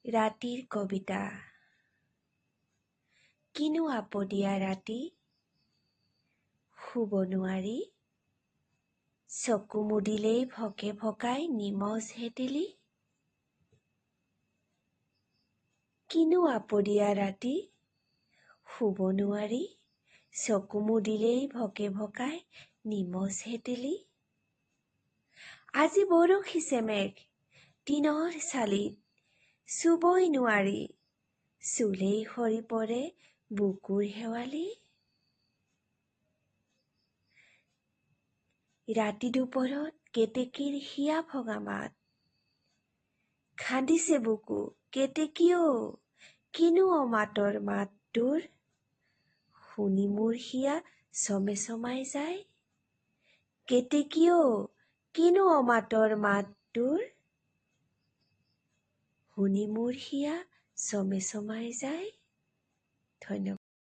ৰাতিৰ কবিতা। কিনো আপদীয়া ৰাতি, শুব নোৱাৰি, চকু মুদিলেই ভকে ভকাই নিমজ হেতেলি। কিনো আপদীয়া ৰাতি, শুব নোৱাৰি, চকু মুদিলেই ভকে ভকাই নিমজ হেতেলি। আজি বৰষিছে মেঘ টিনৰ চালিত, চুবই নোৱাৰি, চুলেই সৰি পৰে বুকুৰ শেৱালি। ৰাতি দুপৰত কেতেকীৰ হিয়া ভগা মাত, খান্দিছে বুকু কেতেকী অ, কিনো অমাতৰ মাত তোৰ, শুনি মোৰ হিয়া চমে চমাই যায়। কেতেকী অ, কিনো অমাতৰ মাত তোৰ, শুনি মোৰ হিয়া চমে চমাই যায়। ধন্যবাদ।